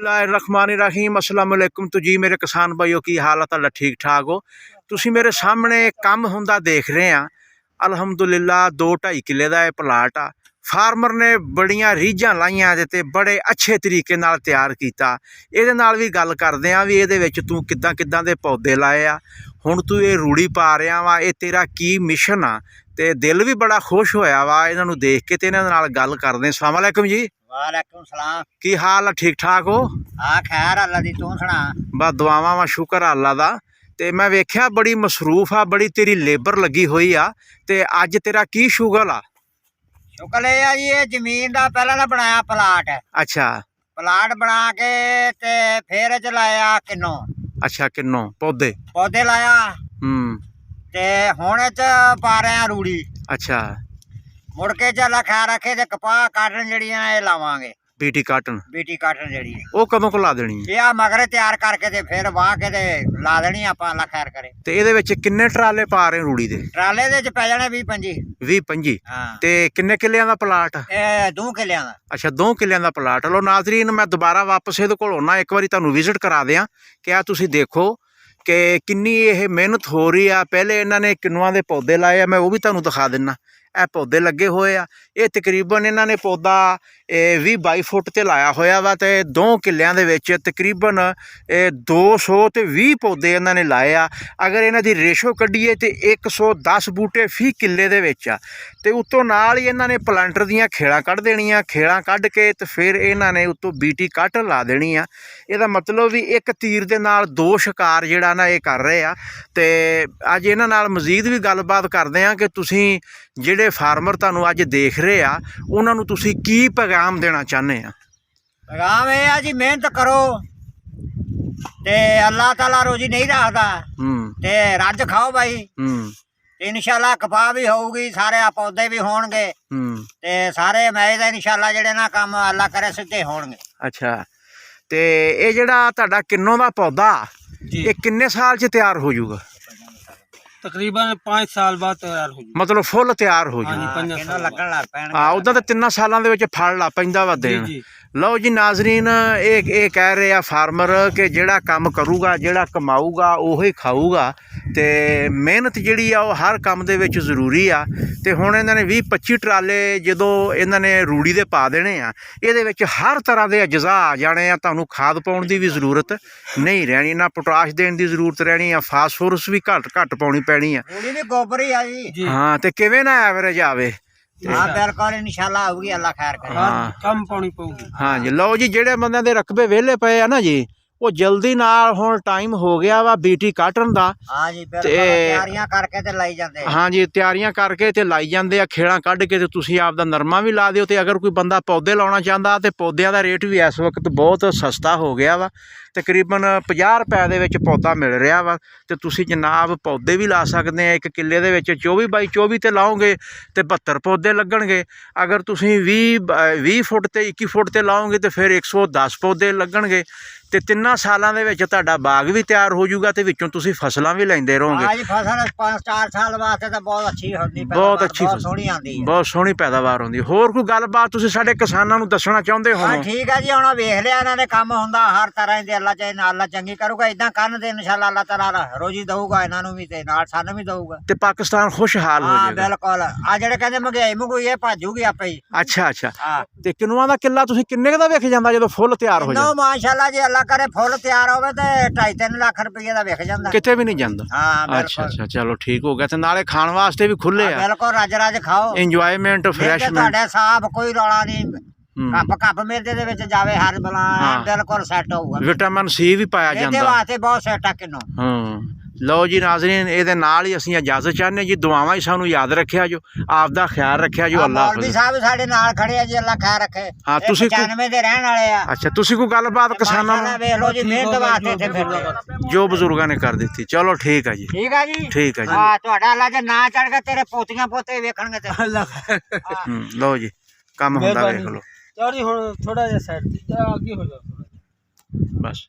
बिस्मिल्लाहिर्रहमानिर्रहीम अस्सलाम वालेकुम। तो जी मेरे किसान भाईओ की हाल है, ठीक ठाक हो? तुसी मेरे सामने काम हुंदा देख रहे हैं। अलहमदुलिल्लाह 2-2.5 किले का यह प्लाट आ। फार्मर ने बड़ियां रीझां लाइयां ते बड़े अच्छे तरीके नाल तैयार किया। ये भी गल करते हैं भी ये तू किद्दां किद्दां दे पौधे लाए आ, हुण तू ये रूड़ी पा रहा वा, ये तेरा की मिशन आ? ते दिल भी बड़ा खुश होया वा इन्हां नूं देख के। ते इन्हां नाल गल करदे। अस्सलाम वालेकुम जी। वालेकुम सलाम। की हाल है? ठीक ठाक हो? हाँ खैर अल्लाह दी, तू सुना? बस दुआवां वा, शुक्र अल्लाह दा। ते मैं वेख्या बड़ी मसरूफ आ, बड़ी तेरी लेबर लगी हुई आ। ते अज तेरा की शुगल आ? शुगल है जी, ये जमीन दा पहला ना बनाया प्लाट। अच्छा, प्लाट बना के ते फिर च लाया किन्नो। अच्छा, किन्नो पौधे पौधे लाया। ते हुण च पा रहे हैं रूड़ी। अच्छा, मुड़ के चल खैर रखे ते कपाह काटन जड़ियां ये लावांगे। बीटी काटन जड़ी वो कदों को ला देनी? ये मगर तैयार करके ते फिर वाह के ते ला देनी आपां, अल्लाह खैर करे। ते इहदे विच किन्ने ट्राले पा रहे रूड़ी दे? ट्राले दे च पै जाने 20-25। हाँ। ते किन्ने किल्लियां दा प्लाट? 2 किल्लियां दा। अच्छा, 2 किल्लियां दा प्लाट। लो नाजरीन, मैं दोबारा वापस इहदे कोल होना, एक बारी तुहानूं विजिट करा दियां। क्या तुसीं देखो कि किन्नी ये मेहनत हो रही है। पहले इन्होंने किन्नुआं दे पौधे लाए आ, मैं वो भी तुहानूं दिखा दिना। ਇਹ पौधे लगे हुए आ। ये तकरीबन इन्होंने पौधा 20-22 फुट ते लाया होया वा। ते 2 किल्लियां दे विच तकरीबन 220 पौधे इन्होंने लाए आ। अगर इन्हां दी रेशो कड्ढीए ते 110 बूटे फी किले दे विच आ। ते उत्तों नाल ही इन्होंने प्लांटर दीयां खेड़ां कढ़ देणियां। खेड़ां कढ़ के ते फिर इन्होंने उत्तों बीटी काटन ला देनी आ। इहदा मतलब भी एक तीर दे नाल 2 शिकार जिहड़ा ना ये कर रहे आ। ते अज इन्हां नाल मजीद भी गलबात करदे आ कि तुसीं ਜਿਹੜੇ फार्मर तुहानूं अज देख रहे आ, उन्हां नूं तुसीं की पैगाम देना चाहते हैं? पैगाम ये है जी, मेहनत करो ते अल्लाह ताला रोजी नहीं रखदा ते रज खाओ भाई। इंशाल्लाह कपाह भी होगी, सारे पौधे भी होणगे ते सारे मैज इंशाल्लाह जेड़े ना काम अल्लाह करे सिद्धे होणगे। अच्छा, ते ये जेड़ा तुहाडा किन्नों दा पौधा ये किन्ने साल च तैयार हो जाऊगा? तकरीबन 5 साल बाद तैयार हो जाए। मतलब फुल तैयार हो जाए। हाँ, उदा तो 3 सालों के फल ला पैंदा वा देन। लो जी नाजरीन, ये कह रहे हैं फार्मर कि जिहड़ा काम करूगा, जिहड़ा कमाऊगा उही खाऊगा। ते मेहनत जिहड़ी आ वो हर काम दे विच जरूरी आ। ते हुण इन्हां ने 20-25 ट्राले जदों इन्हां ने रूड़ी दे पा देने आ, इहदे विच हर तरह दे अजजा आ जाने आ। तुहानूं खाद पाउण दी भी जरूरत नहीं रहनी, ना पोटाश देण दी जरूरत रहनी आ, फास्फोरस भी घट पाउणी पैनी आ। गोबर ही आ जी। हाँ, ते किवें ना एवरेज आवे? हाँ बिल्कुल, इंशाल्लाह होगी, अल्लाह खैर करे। हाँ, कम पानी पऊगी। हाँ जी। लो जी, जेड़े बंदे दे रकबे वेले पे आ ना जी, वो जल्दी नाल हुण टाइम हो गया वा बीटी काटन दा। हाँ जी, तैयारियां करके ते लाई जांदे। हाँ जी, तैयारियां करके ते लाई जांदे आ। खेड़ां कढ़ के ते तुसीं आपदा नरमा भी ला दिओ। ते अगर कोई बंदा पौधे लाउणा चाहुंदा ते पौधिਆਂ दा रेट भी इस वक्त बहुत सस्ता हो गया वा। तकरीबन 50 रुपए दे विच पौधा मिल रहा वा। ते तुसीं जनाब पौधे भी ला सकदे आ। 1 किले दे विच 24x24 ते लाओगे ते 72 पौधे लगणगे। अगर तुसीं 20 फुट ते 21 फुट ते लाओगे तो फिर 110 पौधे लगणगे। ते 3 सालां दे विच तुहाडा बाग भी तैयार हो जाऊगा ते विचों तुसीं फसलां भी लैंदे रहोगे। हाँ जी, फसल 5-4 साल वास्ते तो बहुत अच्छी होंदी, बहुत अच्छी, बहुत सोहनी आंदी है, बहुत सोहनी पैदावार होंदी। होर कोई गलबात तुसीं साडे किसानां नूं दस्सना चाहुंदे हो? ठीक है जी, हुण वेख लिया इन्हां ने काम हुंदा हर तरह दे। अल्लाह चाहे अल्लाह चंगी करूगा, इदां करन दे इंशाल्लाह अल्लाह ताला रोजी दऊगा इन्हां नूं भी ते नाल सानूं भी दऊगा ते पाकिस्तान खुशहाल हो जाएगा। बिल्कुल। आ जेड़े कहंदे महंगाई महंगूई ये भाजूगी आपे ही। अच्छा अच्छा। ते किन्नुआं दा किल्ला तुसीं किन्ने दा वेख जांदा जदों फुल तैयार हो जांदा? माशाल्लाह जी, अल्लाह करे फुल तैयार होवे ते 2.5-3 लाख रुपए दा वेख जांदा, किते भी नहीं जांदा। हाँ अच्छा अच्छा, चलो ठीक हो गया। ते नाले खाण वास्ते भी खुले आ। बिल्कुल, रज खाओ, इंजॉयमेंट, फ्रैशमेंट। तुहाडे साहब कोई रौला नहीं। कप मेरे दे विच जावे हर बला बिल्कुल सैट होऊगा। विटामिन सी भी पाया जांदा, इहदे वास्ते बहुत सैट आ किन्नो। हाँ। लो जी नाज़रीन, इहदे नाल ही असीं इजाजत चाहने जी। दुआवां ही सानूं याद रखिया जो, आपदा ख्याल रखिया जो। अल्लाह मौलवी साहब साडे नाल खड़े आ जी, अल्लाह खैर रखे। हाँ, तुसीं 95 दे रहण वाले आ। अच्छा, तुसीं कोई गलबात किसानां नूं वेख लो जी, मेहनत वास्ते इत्थे फिरदे जो बुजुर्गां ने कर दित्ती। चलो ठीक है जी, ठीक है जी, ठीक है जी। हां, तुहाडा अल्लाह जे ना चढ़ गया तेरे पोतियां पोते वेखणगे ते अल्लाह। लो जी, काम हुंदा वेख लो। चौड़ी हुण थोड़ा जिहा साइड ते आगे हो जाओ बस।